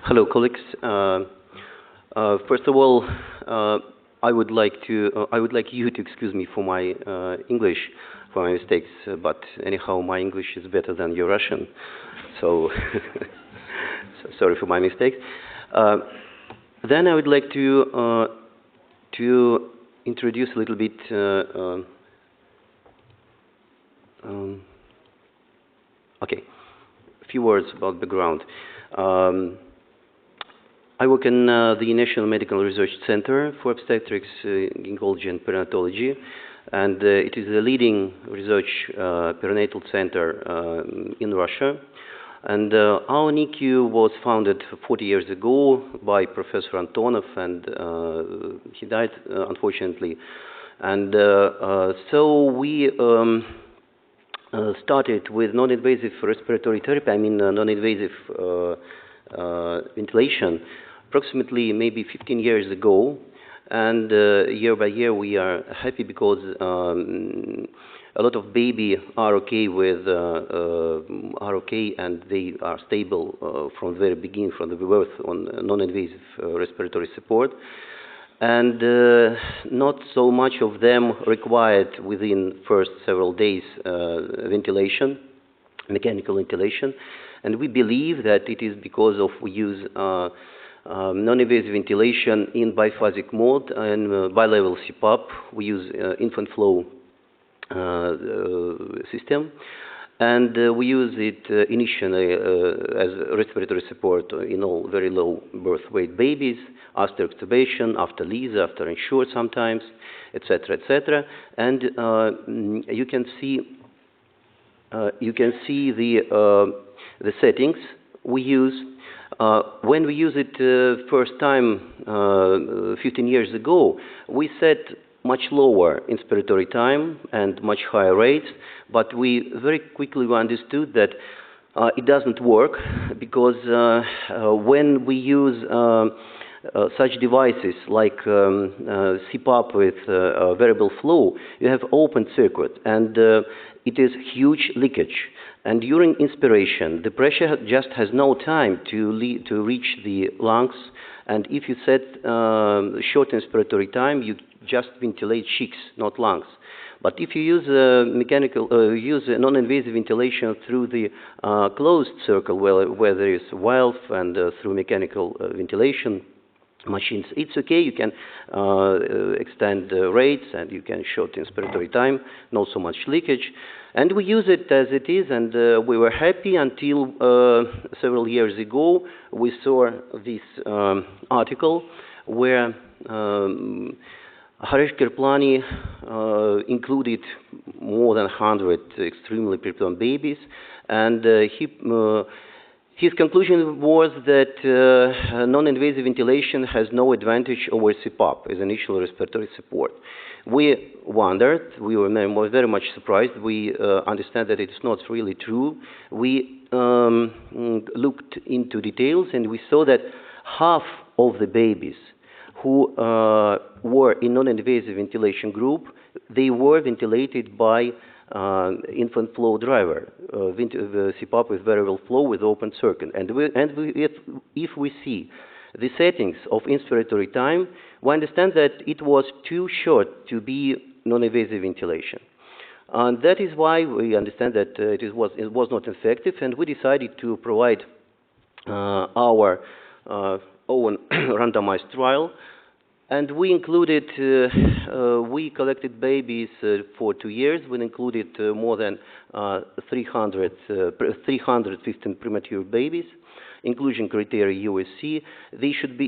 Hello, colleagues. First of all, I would like you to excuse me for my English, for my mistakes. But anyhow, my English is better than your Russian, so, so sorry for my mistakes. Then I would like to introduce a little bit. Okay, a few words about background. I work in the National Medical Research Center for Obstetrics, Gynecology and Perinatology, and it is the leading research perinatal center in Russia. And our NICU was founded 40 years ago by Professor Ionov, and he died, unfortunately. And so we started with non-invasive respiratory therapy, non-invasive ventilation, approximately maybe 15 years ago, and year by year we are happy because a lot of baby are okay with and they are stable from the very beginning, from the birth, on non-invasive respiratory support, and not so much of them required within first several days ventilation, mechanical ventilation. And we believe that it is because of we use non-invasive ventilation in biphasic mode and bi-level CPAP. We use infant flow system, and we use it initially as respiratory support in all very low birth weight babies, after extubation, after LISA, after insured sometimes, etc., etc. And you can see the settings we use. When we use it first time 15 years ago, we set much lower inspiratory time and much higher rates, but we very quickly understood that it doesn't work because when we use such devices like CPAP with variable flow, you have open circuit, and it is huge leakage. And during inspiration, the pressure just has no time to reach the lungs. And if you set short inspiratory time, you just ventilate cheeks, not lungs. But if you use use non-invasive ventilation through the closed circle, where there is valve, and through mechanical ventilation machines, it's okay. You can extend the rates, and you can short inspiratory time, not so much leakage. And we use it as it is, and we were happy until several years ago we saw this article where Harish Kirplani included more than 100 extremely preterm babies, and his conclusion was that non-invasive ventilation has no advantage over CPAP as initial respiratory support. We wondered, we were very much surprised. We understand that it's not really true. We looked into details, and we saw that half of the babies who were in non-invasive ventilation group, they were ventilated by infant flow driver, CPAP with variable flow with open circuit. And if we see the settings of inspiratory time, we understand that it was too short to be non-invasive ventilation. And that is why we understand that it was not effective, and we decided to provide our own randomized trial. And we included, we collected babies for 2 years. We included more than 315 premature babies. Inclusion criteria USC.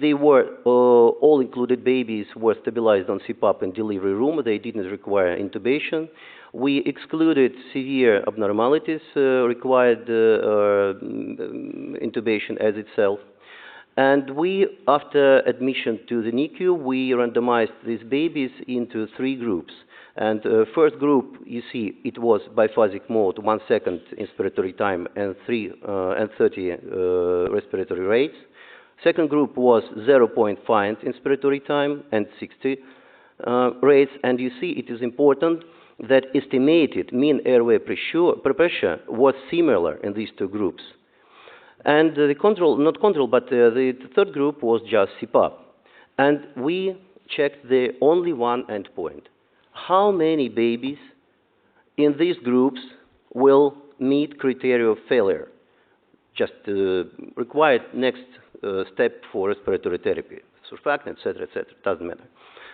They were all included babies were stabilized on CPAP in delivery room. They didn't require intubation. We excluded severe abnormalities required intubation as itself. And we, after admission to the NICU, we randomized these babies into 3 groups. And first group, you see, it was biphasic mode, 1 second inspiratory time and 30 respiratory rates. Second group was 0.5 inspiratory time and 60 rates. And you see, it is important that estimated mean airway pressure was similar in these 2 groups. And the control, not control, but the third group was just CPAP. And we checked the only one endpoint. How many babies in these groups will meet criteria of failure? Just required next step for respiratory therapy, surfactant, etc., doesn't matter.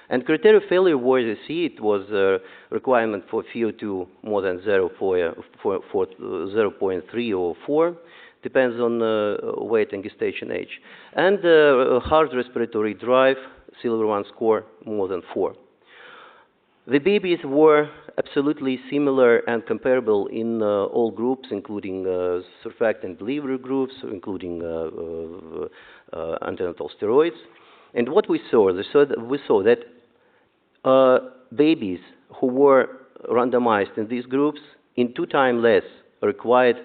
And criteria of failure was, you see, it was a requirement for VO2 more than 0.3 or 4, depends on weight and gestation age. And hard respiratory drive, silver 1 score, more than 4. The babies were absolutely similar and comparable in all groups, including surfactant delivery groups, including antenatal steroids. And what we saw, we saw that babies who were randomized in these groups, in 2 times less required,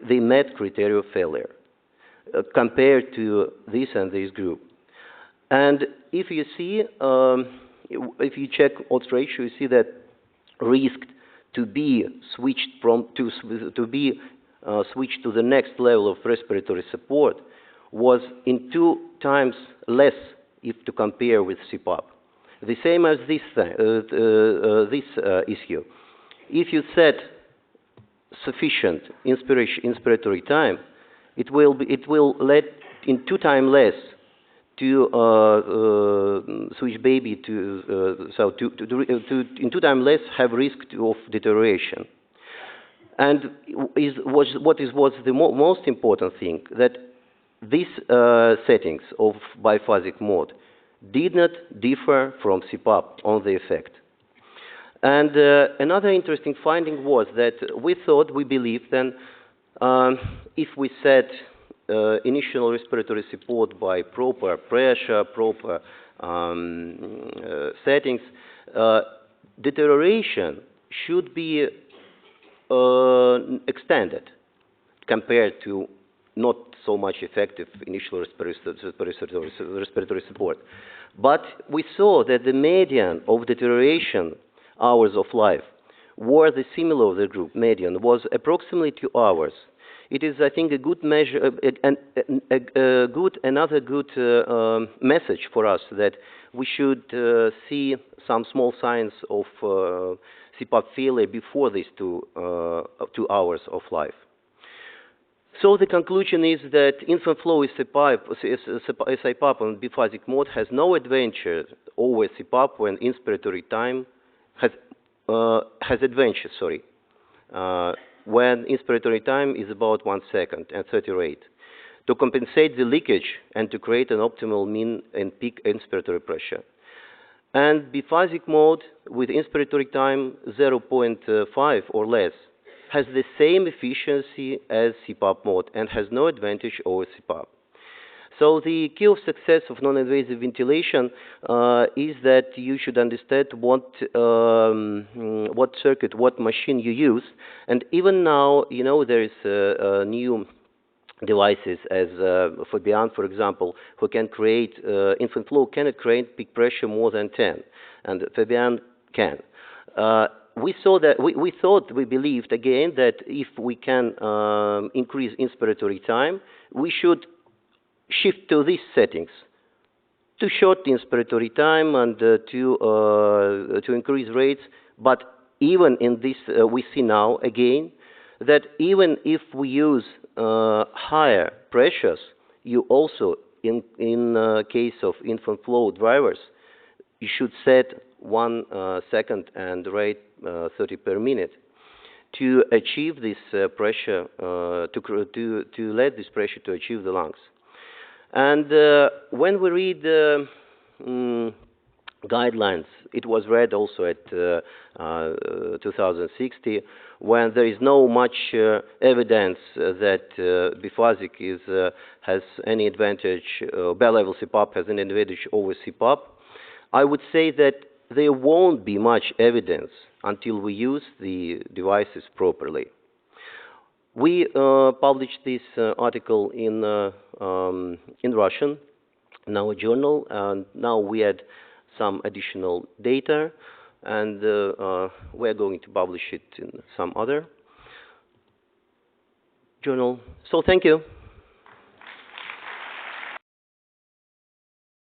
they met criteria of failure compared to this and this group. And if you see, if you check odds ratio, you see that risk to be switched switched to the next level of respiratory support was in 2 times less if to compare with CPAP. The same as this issue. If you set sufficient inspiratory time, it will let in 2 times less to switch baby to in 2 times less have risk of deterioration. And what was the most important thing, that these settings of biphasic mode did not differ from CPAP on the effect. And another interesting finding was that we believed then, if we set initial respiratory support by proper pressure, proper settings, deterioration should be extended compared to not so much effective initial respiratory support. But we saw that the median of deterioration hours of life were the similar of the group. Median was approximately 2 hours. It is, I think, a good measure, another good message for us that we should see some small signs of CPAP failure before these 2 hours of life. So the conclusion is that infant flow is CPAP on biphasic mode has no advantage over CPAP when inspiratory time has advantage, sorry, when inspiratory time is about 1 second and 30 rate, to compensate the leakage and to create an optimal mean and peak inspiratory pressure. And biphasic mode with inspiratory time 0.5 or less has the same efficiency as CPAP mode and has no advantage over CPAP. So the key of success of non-invasive ventilation is that you should understand what circuit, what machine you use. And even now, you know, there is new devices as Fabian, for example, who can create infant flow, cannot create peak pressure more than 10, and Fabian can. We believed again that if we can increase inspiratory time, we should shift to these settings to shorten inspiratory time and to increase rates. But even in this, we see now again that even if we use higher pressures, you also, in case of infant flow drivers, you should set 1 second and rate 30 per minute to achieve this pressure, to let this pressure to achieve the lungs. And when we read guidelines, it was read also at 2060, when there is no much evidence that biphasic has any advantage, Bi-Level CPAP has an advantage over CPAP. I would say that there won't be much evidence until we use the devices properly. We published this article in Russian, in our journal, and now we had some additional data, and we're going to publish it in some other journal. So thank you.